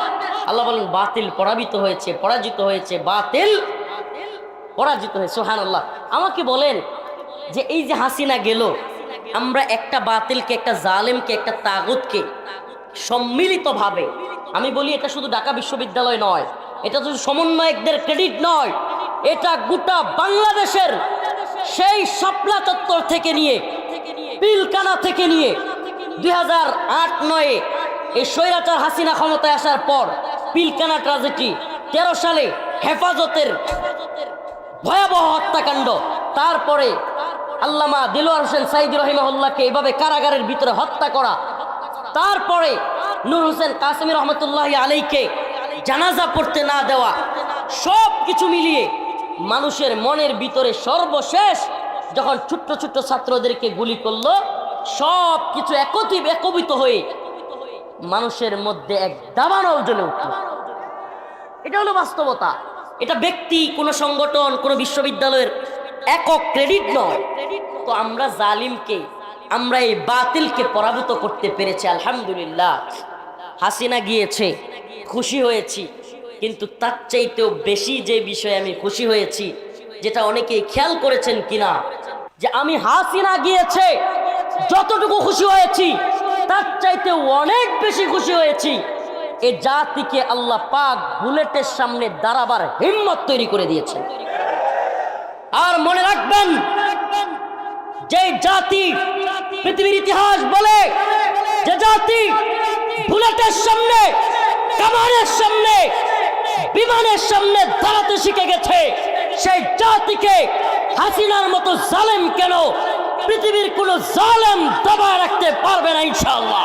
আল্লাহ বলেন বাতিল পরাজিত হয়েছে, বাতিল পরাজিত হয়েছে। সুবহানাল্লাহ। আমাকে বলেন যে এই যে হাসিনা গেল, আমরা একটা বাতিলকে, একটা জালেমকে, একটা তাগুতকে সম্মিলিতভাবে, আমি বলি এটা শুধু ঢাকা বিশ্ববিদ্যালয় নয়, এটা শুধু সমন্বয়কদের ক্রেডিট নয়, এটা গোটা বাংলাদেশের সেই শাপলা চত্বর থেকে নিয়ে, পিলকানা থেকে নিয়ে 2008-09 এই স্বৈরাচার হাসিনা ক্ষমতায় আসার পর পিলকানা ট্র্যাজেডি, 13 সালে হেফাজতের ভয়াবহ হত্যাকাণ্ড, তারপরে আল্লামা দিলওয়ার হোসেন সাইদি রহিমাহুল্লাহকে এইভাবে কারাগারের ভিতরে হত্যা করা, তারপরে নূর হোসেন কাসেমি রহমতুল্লাহি আলাইহিকে জানাজা পড়তে না দেওয়া, সব কিছু মিলিয়ে মানুষের মনের ভিতরে সর্বশেষ যখন ছোট্ট ছোট্ট ছাত্রদেরকে গুলি করলো, সব কিছু একত্রিত হয়ে মানুষের মধ্যে এক দাবানল জ্বলে উঠল। এটা হলো বাস্তবতা। এটা ব্যক্তি, কোনো সংগঠন, কোনো বিশ্ববিদ্যালয়ের একক ক্রেডিট নয়। তো আমরা জালিমকে, আমরা এই বাতিলকে পরাভূত করতে পেরেছি, আলহামদুলিল্লাহ। হাসিনা গিয়েছে, খুশি হয়েছি, কিন্তু তার চাইতেও বেশি যে বিষয়ে আমি খুশি হয়েছি, যেটা অনেকেই খেয়াল করেছেন কিনা, যে আমি হাসিনা গিয়েছে যতটুকু খুশি হয়েছি, তার চাইতে অনেক বেশি খুশি হয়েছি এ জাতিকে আল্লাহ পাক বুলেটের সামনে দাঁড়াবার হিম্মত তৈরি করে দিয়েছে। আর মনে রাখবেন, যে জাতি, পৃথিবীর ইতিহাস বলে যে জাতি বুলেটের সামনে, কামানের সামনে, বিমানের সামনে দাঁড়াতে শিখে গেছে, সেই জাতিকে হাসিনার মতো জালেম কেন পৃথিবীর কোন জালেম দবায় রাখতে পারবে না ইনশাআল্লাহ।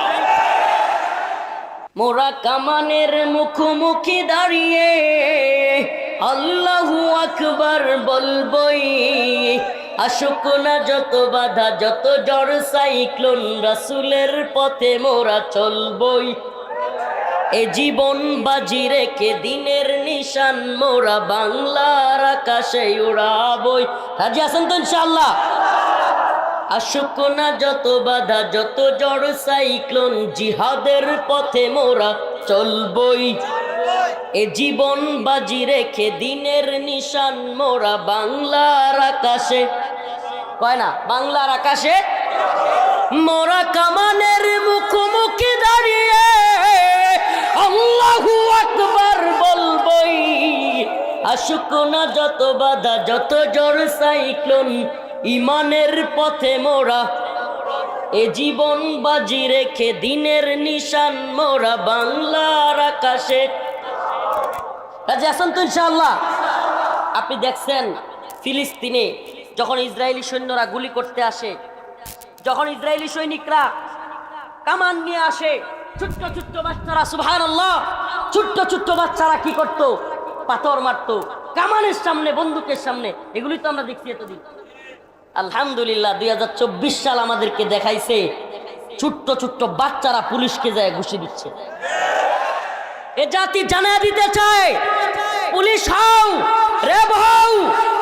মোরা কামানের মুখোমুখি দাঁড়িয়ে আল্লাহু আকবার বলবই, আসুক না যত বাধা যত ঝড় সাইক্লোন, রাসূলের পথে মোরা চলবই। এ জীবন বাজি রেখে দিনের নিশান মোরা বাংলার আকাশে উড়াবই। রাজি আছেন তো ইনশাআল্লাহ? আসুক না যত বাধা যত ঝড় সাইক্লোন, জিহাদের পথে মোরা চলবই। এ জীবন বাজি রেখে দিনের নিশান মোরা বাংলার আকাশে, কয় না বাংলার আকাশে মোরা কামানের মুখোমুখি দাঁড়িয়ে আল্লাহু আকবার বলবই। আসুক না যত বাধা যত ঝড় সাইক্লোন, ইমানের পথে মোরা এ জীবন বাজি রেখে দিনের নিশান মোরা বাংলার আকাশে। রাজি আছেন তো ইনশাআল্লাহ? আপনি দেখছেন ফিলিস্তিনে যখন ইসরায়েলি সৈন্যরা গুলি করতে আসে, যখন ইসরায়েলি সৈনিকরা কামান নিয়ে আসে, ছোট্ট ছোট্ট বাচ্চারা, সুবহানাল্লাহ, ছোট্ট ছোট্ট বাচ্চারা কি করতো? পাথর মারতো কামানের সামনে, বন্দুকের সামনে। এগুলি তো আমরা দেখছি এতদিন। আলহামদুলিল্লাহ 2024 সাল আমাদেরকে দেখাইছে ছোট্ট ছোট্ট বাচ্চারা পুলিশকে যায় ঘুষি দিচ্ছে। এ জাতি জানা দিতে চায়, পুলিশ হও, র্যাব হও,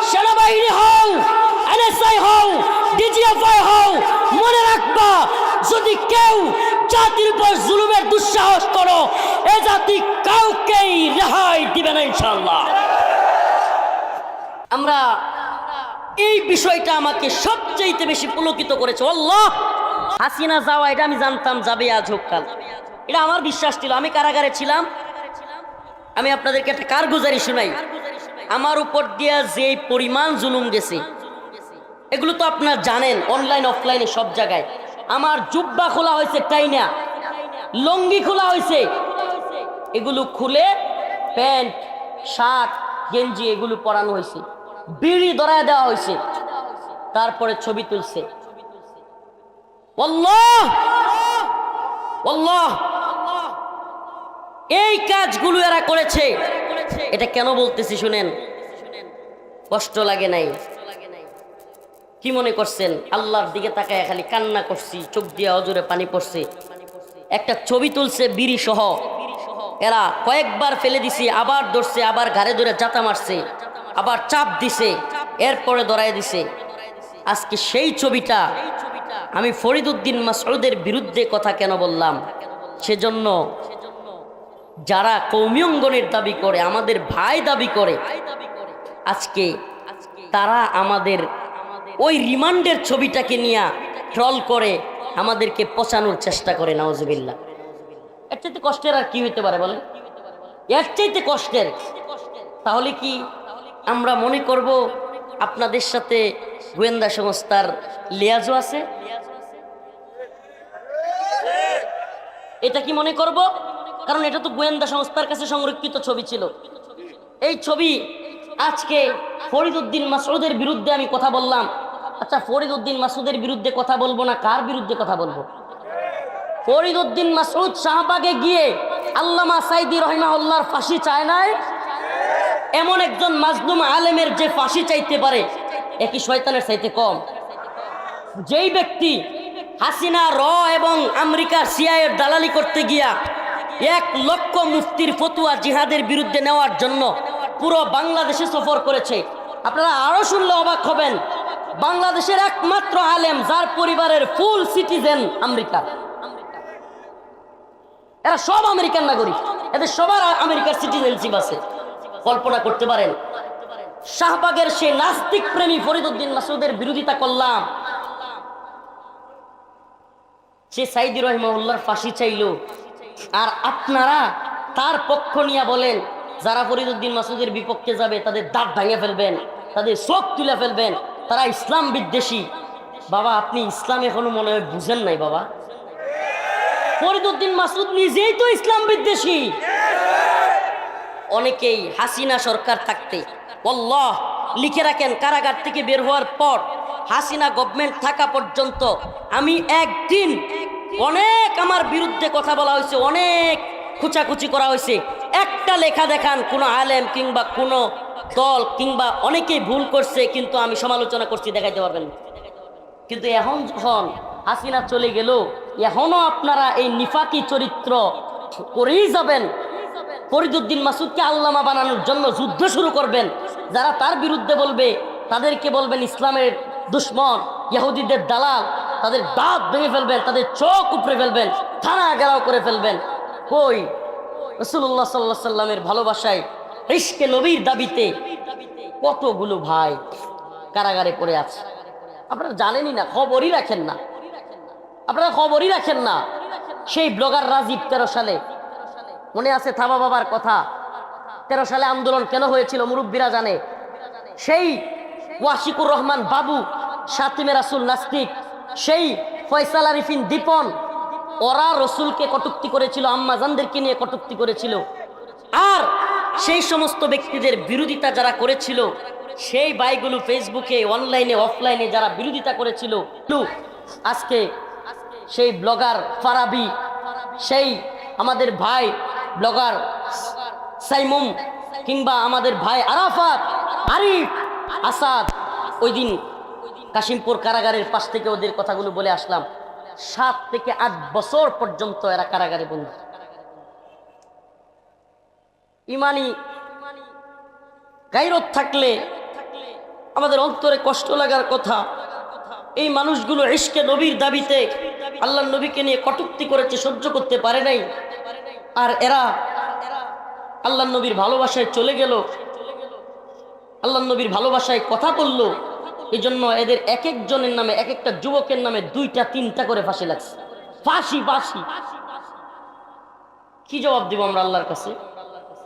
সেনাবাহিনী হও, এনএসআই হও, ডিজিএফআই হও, মনে রাখবা যদি কেউ জাতির উপর জুলুমের দুঃসাহস করো, এ জাতি কাউকেই রেহাই দিবে না ইনশাআল্লাহ। আমরা এই বিষয়টা আমাকে সবচেয়ে বেশি পুলকিত করেছে। আল্লাহ, হাসিনা যাওয়া এটা আমি জানতাম, যাবে আজ হোক কাল, এটা আমার বিশ্বাস ছিল। আমি কারাগারে ছিলাম। আমি আপনাদেরকে একটা কারগুজারি শোনাই। আমার উপর দিয়া যে পরিমাণ জুলুম গেছে এগুলো তো আপনারা জানেন, অনলাইন অফলাইনে সব জায়গায়। আমার জুব্বা খোলা হয়েছে টাইনা, লঙ্গি খোলা হয়েছে, এগুলো খুলে প্যান্ট শার্ট গেঞ্জি এগুলো পরানো হয়েছে, বিড়ি ধরায় দেওয়া হয়েছে, তারপরে ছবি তুলছে। আল্লাহ আল্লাহ, এই কাজগুলো এরা করেছে। এটা কেন বলতেছি শুনেন, কষ্ট লাগে নাই? কি মনে করছেন আল্লাহর দিকে তাকায় খালি কান্না করছি, চোখ দিয়ে অজরে পানি পড়ছে? একটা ছবি তুলছে বিড়ি সহ, এরা কয়েকবার ফেলে দিছে, আবার ধরছে, আবার ঘাড়ে ধরে জাতা মারছে, আবার চাপ দিছে, এরপরে ধরায় দিছে। আজকে সেই ছবিটা আমি ফরিদউদ্দিন মাসউদের বিরুদ্ধে কথা কেন বললাম? সেজন্য যারা কওমি অঙ্গনের দাবি করে, আমাদের ভাই দাবি করে, আজকে তারা আমাদের ওই রিমান্ডের ছবিটাকে নিয়ে ট্রল করে আমাদেরকে পচানোর চেষ্টা করে। নাউজুবিল্লাহ। এর চাইতে কষ্টের আর কি হইতে পারে বলেন? এর চাইতে কষ্টের। তাহলে কি আমরা মনে করব আপনাদের সাথে গোয়েন্দা সংস্থার লিয়াজও আছে? এটা কি মনে করব? কারণ এটা তো গোয়েন্দা সংস্থার কাছে সংরক্ষিত ছবি ছিল। এই ছবি আজকে ফরিদউদ্দিন মাসউদের বিরুদ্ধে আমি কথা বললাম। আচ্ছা, ফরিদউদ্দিন মাসউদের বিরুদ্ধে কথা বলবো না কার বিরুদ্ধে কথা বলবো? ফরিদউদ্দিন মাসউদ শাহবাগে গিয়ে আল্লামা সাইদি রহিমাহুল্লাহর ফাঁসি চায় নাই? এমন একজন মাজলুম আলেমের যে ফাঁসি চাইতে পারে, একই শয়তানের চাইতে কম? যেই ব্যক্তি হাসিনা র এবং আমেরিকার সিআইএর দালালি করতে গিয়া 1 লক্ষ মুফতির ফতুয়া জিহাদের বিরুদ্ধে নেওয়ার জন্য পুরো বাংলাদেশে সফর করেছে। আপনারা আরো শুনলে অবাক হবেন, বাংলাদেশের একমাত্র আলেম যার পরিবারের ফুল সিটিজেন আমেরিকা। এরা সব আমেরিকান নাগরিক, এদের সবার আমেরিকার সিটিজেনশিপ আছে। কল্পনা করতে পারেন? শাহবাগের সেই নাস্তিক প্রেমী ফরিদউদ্দিন মাসউদের বিরোধিতা করলাম, সে সাইদি রহিমাহুল্লাহর ফাঁসি চাইল, আর আপনারা তার পক্ষ নিয়ে বলেন যারা ফরিদউদ্দিন মাসউদের বিপক্ষে যাবে তাদের দাঁত ভাঙে ফেলবেন, তাদের চোখ তুলে ফেলবেন, তারা ইসলাম বিদ্বেষী। বাবা, আপনি ইসলাম এখনো মনে হয় বুঝেন নাই বাবা। ফরিদউদ্দিন মাসউদ নিজেই তো ইসলাম বিদ্বেষী। অনেকেই হাসিনা সরকার থাকতে, আল্লাহ লিখে রাখেন, কারাগার থেকে বের হওয়ার পর হাসিনা গভর্নমেন্ট থাকা পর্যন্ত আমি একদিন অনেক আমার বিরুদ্ধে কথা বলা হয়েছে, অনেক খুচাখুচি করা হয়েছে। একটা লেখা দেখান কোন আলেম কিংবা কোন দল কিংবা অনেকেই ভুল করছে, কিন্তু আমি সমালোচনা করছি, দেখাইতে পারবেন না। কিন্তু এখন যখন হাসিনা চলে গেল, এখনো আপনারা এই নিফাকি চরিত্র করেই যাবেন। ফরিদউদ্দিন মাসুদকে আল্লামা বানানোর জন্য যুদ্ধ শুরু করবেন। যারা তার বিরুদ্ধে বলবে তাদেরকে বলবেন ইসলামের দুশ্মন, ইহুদিদের দালাল, তাদের দাঁত ভেঙে ফেলবেন, তাদের চোখ উপড়ে ফেলবেন, থানা ঘেরাও করে ফেলবেন। কই রাসূলুল্লাহ সাল্লাল্লাহু আলাইহি সাল্লামের ভালোবাসায়, ইশকে নবীর দাবিতে কতগুলো ভাই কারাগারে পড়ে আছে। আপনারা জানেনই না, খবরই রাখেন না, আপনারা খবরই রাখেন না। সেই ব্লগার রাজীব 13 সালে, মনে আছে থাবা বাবার কথা, 13 সালে আন্দোলন কেন হয়েছিল মুরব্বীরা জানে। সেই ওয়াশিকুর রহমান বাবু, শাতিমে রাসূল নাস্তিক, সেই ফয়সাল আরিফিন দীপন, ওরা রসুলকে কটূক্তি করেছিল, আম্মাজানদেরকে নিয়ে কটূক্তি করেছিল। আর সেই সমস্ত ব্যক্তিদের বিরোধিতা যারা করেছিল, সেই ভাইগুলো ফেসবুকে, অনলাইনে, অফলাইনে যারা বিরোধিতা করেছিল, আজকে সেই ব্লগার ফারাবি, সেই আমাদের ভাই ব্লগার সাইমুম, কিংবা আমাদের ভাই আরাফাত, আরিফ, আসাদ, ওই দিন কাশিমপুর কারাগারের পাশ থেকে ওদের কথাগুলো বলে আসলাম। 7 থেকে 8 বছর পর্যন্ত এরা কারাগারে বন্দী। ইমানি গায়রত থাকলে আমাদের অন্তরে কষ্ট লাগার কথা। এই মানুষগুলো ইশকে নবীর দাবিতে আল্লাহর নবীকে নিয়ে কটূক্তি করেছে, সহ্য করতে পারে নাই। আর এরা আল্লাহর নবীর ভালোবাসায় চলে গেল, আল্লাহর নবীর ভালোবাসায় কথা বলল। এই জন্য এদের এক একজনের নামে, এক একটা যুবকের নামে 2টা 3টা করে ফাঁসি লাগছে। ফাঁসি ফাঁসি। কি জবাব দিব আমরা আল্লাহর কাছে?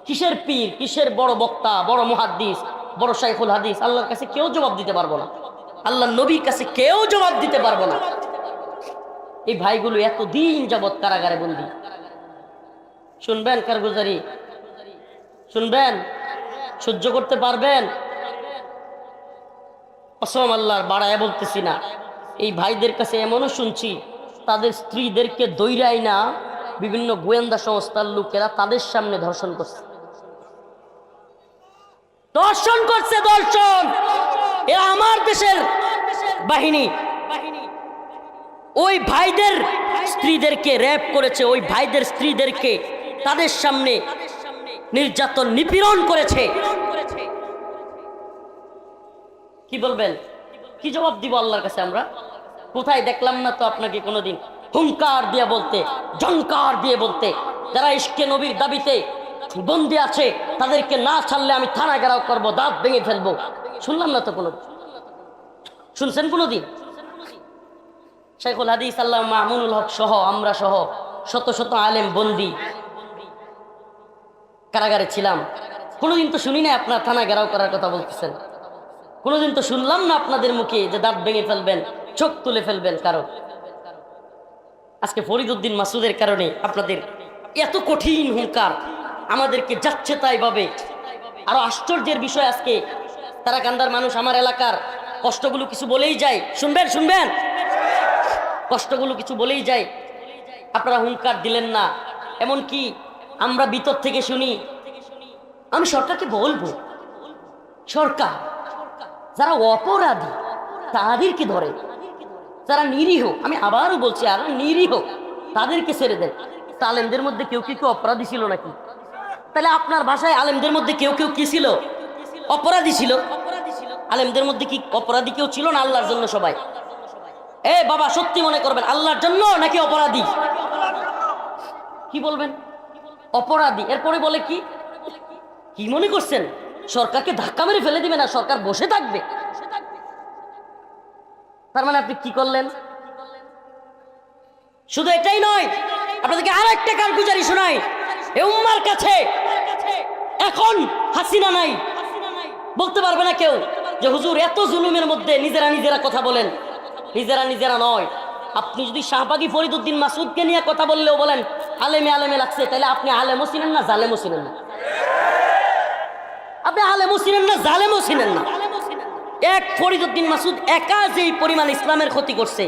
কিসের পীর, কিসের বড় বক্তা, বড় মুহাদ্দিস, বড় শাইখুল হাদিস? আল্লাহর কাছে কেউ জবাব দিতে পারবো না, আল্লাহর নবীর কাছে কেউ জবাব দিতে পারবো না। এই ভাইগুলো এতদিন যাবৎ কারাগারে বন্দী। শুনবেন কারগুজারি? শুনবেন? সহ্য করতে পারবেন? কসম আল্লাহর, বাড়ায় বলতেছি না। এই ভাইদের কাছে এমনও শুনছি, তাদের স্ত্রীদেরকে দৈরাই না বিভিন্ন গোয়েন্দা সংস্থার লোকেরা তাদের সামনে ধর্ষণ করছে। দর্শন করছে, দর্শন। এরা আমার দেশের বাহিনী। ওই ভাইদের স্ত্রীদেরকে র্যাপ করেছে, ওই ভাইদের স্ত্রীদেরকে তাদের সামনে নির্যাতন, নিপীড়ন করেছে। কি বলবেন? কি জবাব দিব আল্লাহর কাছে আমরা? কোথায় দেখলাম না তো আপনাকে কোনোদিন হুঙ্কার দিয়ে বলতে, ঝংকার দিয়ে বলতে, যারা ইশকে নবীর দাবিতে বন্দী আছে তাদেরকে না ছাড়লে আমি থানা ঘেরাও করবো, দাঁত ভেঙে ফেলবো। শুনলাম না তো কোনো। শুনছেন কোনোদিন? শাইখুল হাদিস আল্লামা মামুনুল হক সহ, আমরা সহ শত শত আলেম বন্দী, কারাগারে ছিলাম। কোনোদিন তো শুনি না আপনার থানা ঘেরাও করার কথা বলতেছেন। কোনোদিন তো শুনলাম না আপনাদের মুখে যে দাঁত ভেঙে ফেলবেন, চোখ তুলে ফেলবেন কারো। আজকে ফরিদউদ্দিন মাসুদের কারণে আপনাদের এত কঠিন হুঙ্কার, আমাদেরকে যাচ্ছে তাই ভাবে। আরো আশ্চর্যের বিষয়, আজকে তারাকান্দার মানুষ আমার এলাকার কষ্টগুলো কিছু বলেই যায়। শুনবেন, শুনবেন, কষ্টগুলো কিছু বলেই যায়। আপনারা হুঙ্কার দিলেন না। এমন কি আমরা ভিতর থেকে শুনি, আমি সরকারকে বলবো, সরকার যারা অপরাধী তাদেরকে ধরে, যারা নিরীহ, আমি আবারও বলছি, আর নিরীহ তাদেরকে ছেড়ে দেন। আলেমদের মধ্যে কেউ কেউ অপরাধী ছিল নাকি? তাহলে আপনার ভাষায় আলেমদের মধ্যে কেউ কেউ কি ছিল? অপরাধী ছিল। আলেমদের মধ্যে কি অপরাধী কেউ ছিল না? আল্লাহর জন্য সবাই। এ বাবা, সত্যি মনে করবেন, আল্লাহর জন্য নাকি অপরাধী? কি বলবেন? অপরাধী। এরপরে বলে কি কি মনে করছেন সরকারকে ধাক্কা মেরে ফেলে দিবে না, সরকার বসে থাকবে? তার মানে আপনি কি করলেন? শুধু এটাই নয়, আপনাদেরকে আর একটা কারগুজারি শোনাই। এই উম্মার কাছে এখন হাসিনা নাই, বলতে পারবে না কেউ যে হুজুর এত জুলুমের মধ্যে নিজেরা নিজেরা কথা বলেন। নিজেরা নিজেরা নয়, আপনি যদি শাহবাগী ফরিদউদ্দিন মাসুদকে নিয়ে কথা বললেও বলেন আলেমে আলেমে লাগছে, তাহলে আপনি আলেমও চিনেন না, জালেমও চিনেন না। আপনি আলেমও চিনেন না, জালেমও চিনেন না। এক ফরিদউদ্দিন মাসুদ একা যেই পরিমাণ ইসলামের ক্ষতি করছে,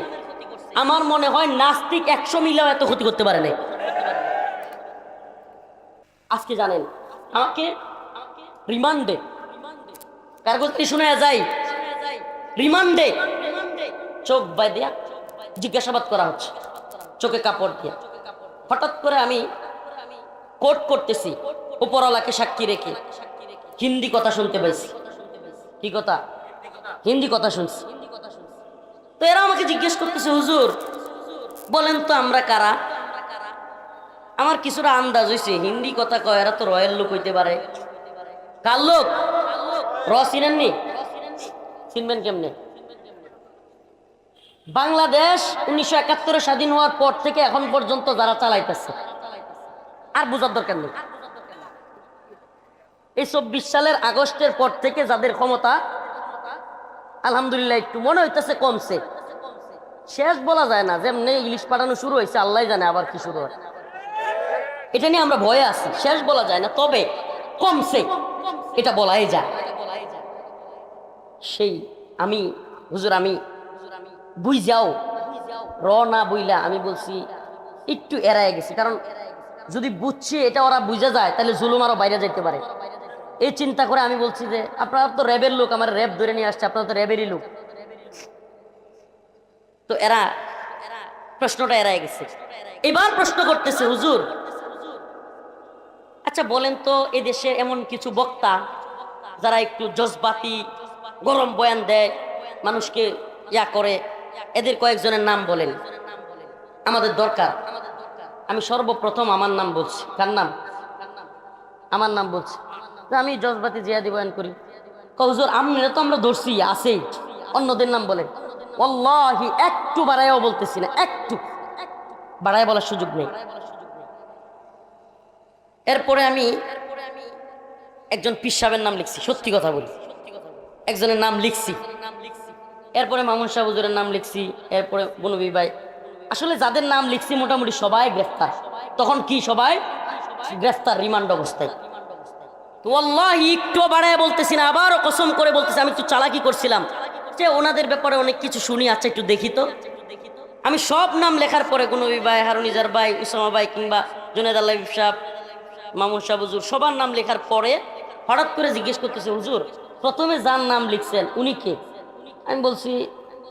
আমার মনে হয় নাস্তিক 100 মিলেও এত ক্ষতি করতে পারে নাই। আজকে জানেন আমাকে রিমান্ডে কাগজটি শুনে যাই রিমান্ডে চোখ বাইদিয়া জিজ্ঞাসাবাদ করা হচ্ছে, চোখে কাপড় দিয়া। হঠাৎ করে আমি কোর্ট করতেছি উপরওয়ালাকে সাক্ষী রেখে, হিন্দি কথা শুনতে পাইছি। কি কথা? হিন্দি কথা শুনছি। তো এরা আমাকে জিজ্ঞেস করতেছে, হুজুর বলেন তো আমরা কারা? আমার কিছুটা আন্দাজ হয়েছে হিন্দি কথা কয় এরা তো রয়্যাল লোক হইতে পারে। কার লোক? চিনেননি? চিনবেন কেমনে? বাংলাদেশ 1971 স্বাধীন হওয়ার পর থেকে এখন পর্যন্ত যারা চালাইতেছে, আর বোঝার দরকার নেই। এই 24 সালের আগস্টের পর থেকে যাদের ক্ষমতা আলহামদুলিল্লাহ একটু মনে হইতেছে কমছে। শেষ বলা যায় না, যেমনি ইলিশ পাঠানো শুরু হয়েছে আল্লাহ জানে আবার কি শুরু হয়। এটা নিয়ে আমরা ভয়ে আছি, শেষ বলা যায় না, তবে কমছে এটা বলাই যায়। সেই আমি হুজুর আমি বুঝ যাও না বুইলা আমি বলছি একটু এড়ায় গেছি, কারণ যদি বুঝছি এটা ওরা বুঝে যায় তাহলে জুলুম আরো বাইরে যেতে পারে। এই চিন্তা করে আমি বলছি যে আপনারা তো র্যাবের লোক, আমার র্যাব ধরে নিয়ে আসছে, আপনারা তো র্যাবেরই লোক। তো এরা প্রশ্নটা এড়ায় গেছে। এবার প্রশ্ন করতেছে, হুজুর আচ্ছা বলেন তো এদেশে এমন কিছু বক্তা যারা একটু জজবাতি গরম বয়ান দেয়, মানুষকে ইয়া করে, এদের কয়েকজনের নাম বলেন, আমাদের দরকার। আমি সর্বপ্রথম আমার নাম বলছি। কার নাম? আমার নাম বলছি। আমি জজবাতি জিয়াদি বয়ান করি। হুজুর আমরা তো আমরা ধরছি আছেই, অন্যদের নাম বলেন। ওয়াল্লাহি একটু বাড়াইও বলতেছি না, একটু বাড়ায় বলার সুযোগ নেই। এরপরে আমি একজন পীর সাহেবের নাম লিখছি, সত্যি কথা বলি, একজনের নাম লিখছি। এরপরে মামুন সাহেব হুজুরের নাম লিখছি। এরপরে বনবী ভাই, আসলে যাদের নাম লিখছি মোটামুটি সবাই গ্রেফতার। তখন কি সবাই গ্রেফতার, রিমান্ড অবস্থায়। তো আল্লাহি একটু বাড়ায় বলতেছি না, আবারও কসম করে বলতেছি আমি একটু চালাকি করছিলাম যে ওনাদের ব্যাপারে অনেক কিছু শুনি, আচ্ছা একটু দেখি তো। আমি সব নাম লেখার পরে বনবী ভাই, হারুন ইজার ভাই, উসামা ভাই কিংবা জুনেদ আল্লাহ সাহেব, মামুন সাহেব হুজুর সবার নাম লেখার পরে হঠাৎ করে জিজ্ঞেস করতেছে, হুজুর প্রথমে যার নাম লিখছেন উনি কে? আমি বলছি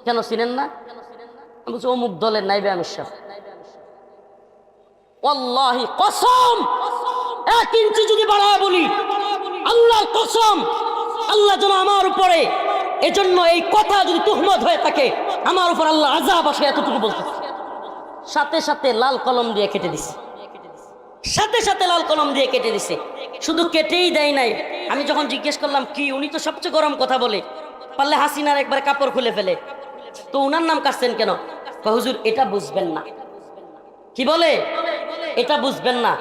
কেন চিনেন না? আমি বলছি অমুক দলের নাইবে আমির সাহেব। ওয়াল্লাহি কসম, 1 ইঞ্চি যদি বাড়ায় বলি আল্লাহর কসম, আল্লাহ যেন আমার উপরে, এজন্য এই কথা যদি তুহমত হয়ে থাকে আমার উপর আল্লাহ আযাব আসে, এতটুকু বলতেছে। সাথে সাথে লাল কলম দিয়ে কেটে দিছে, সাথে সাথে লাল কলম দিয়ে কেটে দিছে। শুধু কেটেই দেয় নাই, আমি যখন জিজ্ঞেস করলাম কি, উনি তো সবচেয়ে গরম কথা বলে, পারলে হাসিনার একবার কাপড় খুলে ফেলে, তো উনার নাম কাটছেন কেন? হুজুর এটা বুঝবেন না। কি বলে? এটা বুঝবেন না।